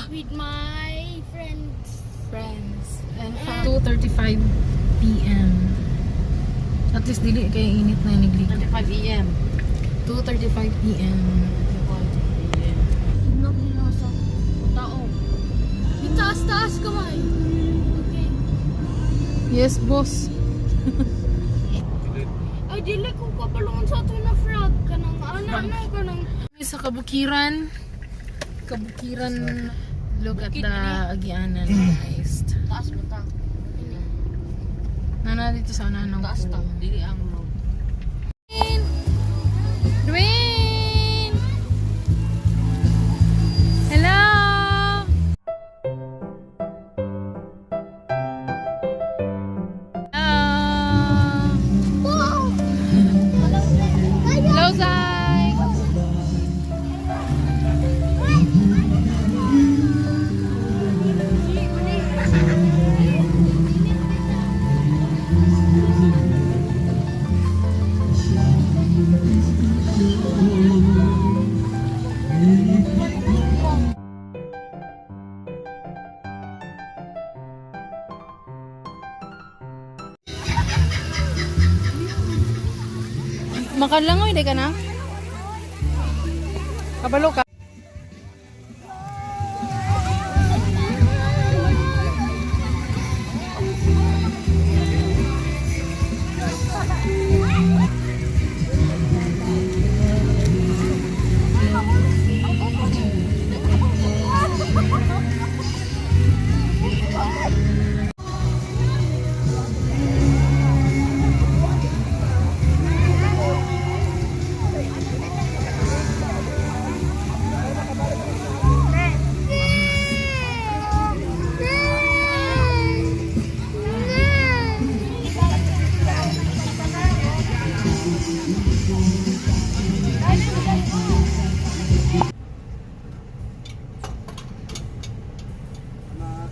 with my friends. And 2:35 p.m. At least dili kay init na nigligo. 25 a.m. 2:35 p.m. Tignan mo na sa tao. Itaas-taas kamay. Okay. Yes, boss. Ay, dili ko kapalungan sa ito na frog. Kanang ano, kanang... Sa Kabukiran. Look at the Agianan, guys. Taas mo ta. Nana dito sa nanang Taas ta. pool. Dili ang road. Dwayne! Hello! Hello! Hello, Zay! Makalangoy, di ka na? Kabalo ka?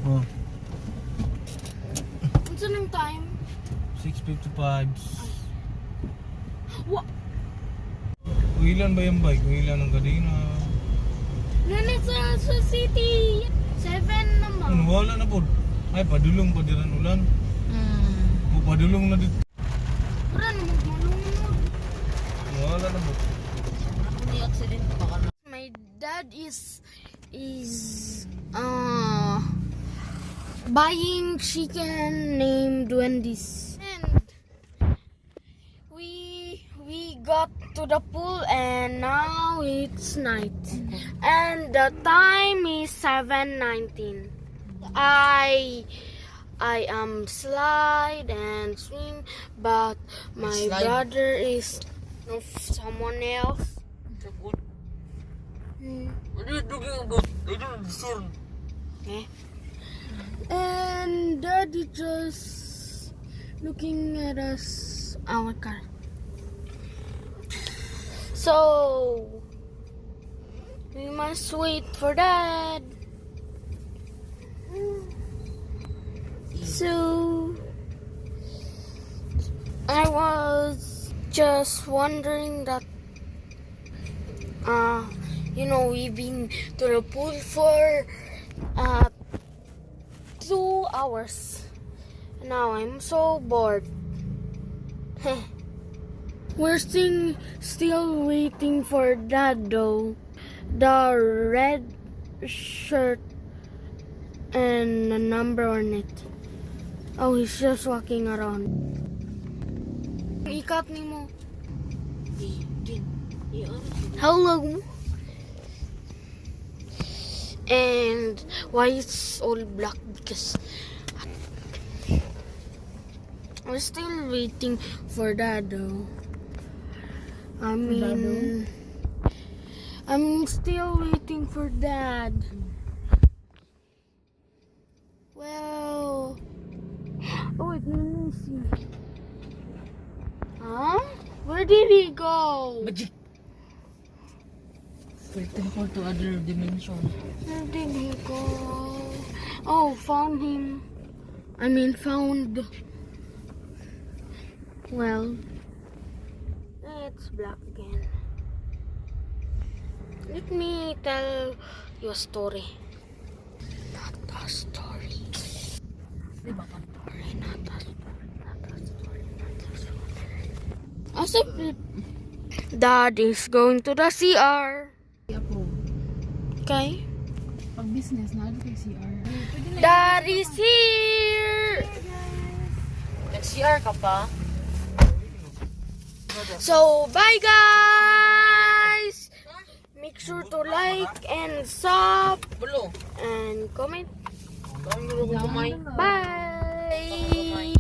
Oh, What's the name time? 6:55. What? Ilan ba yung bike? Ilan ang kadena? Nana sa city. 7 naman. Wala na po. Ay, padulong pa diran ulan. Padulong na dito. Wala naman malunod. Wala na po. May accident pa ka na. My dad is buying chicken named Wendy's, and we got to the pool, and now it's night, and the time is 7:19. I slide and swim, but my Slide? brother is of someone else. And daddy just looking at us, our car. So we must wait for dad. So I was just wondering that we've been to the pool for 2 hours. Now I'm so bored. We're still waiting for dad though. The red shirt and a number on it. Oh, he's just walking around. Ikat ni mo. Hello. And why it's all black? Because we're still waiting for dad though. I'm still waiting for dad. Well, oh wait, let me see. Huh? Where did he go? Magic. Teleport to other dimension. Where did he go? Oh, found him. Found. Well, it's black again. Let me tell you a story. story. Asa Dad is going to the CR. Apo. Okay. Pag business, na ano kay CR. Dad is here. Nag-CR ka pa? So, bye guys. Make sure to like and sub Bulo. and comment. Kami nyo kumain. Bye.